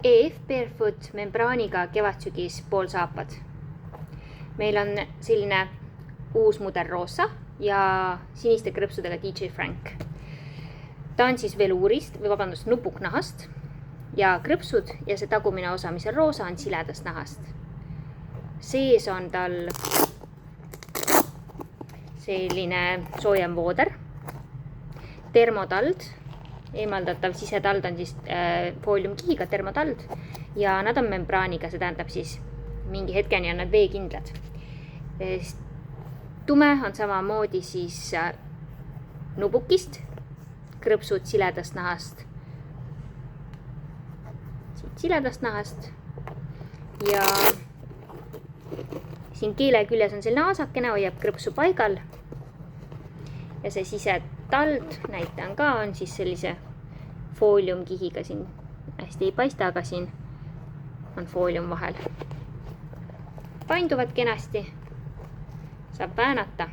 EF Barefoot membraaniga kevadsügis poolsaapad. Meil on selline uus mudel roosa ja siniste krõpsudega DJ Frank. Ta on siis veluurist, nupuknahast ja krõpsud ja see tagumine osa, mis on roosa, on siledast nahast. Sees on tal selline soojem vooder, termotald, eemaldatav sisetald on siis fooliumkihiga termotald ja nad on membraaniga, see tähendab siis mingi hetkeni on nad veekindlad. Tume on samamoodi siis nupukist, krõpsud siledast nahast, ja siin keele küljes on selline aasakene, hoiab krõpsu paigal ja see sisetald, näitan ka, on siis sellise fooliumkihiga, siin hästi ei paista, aga siin on foolium vahel. Painduvad kenasti, saab väänata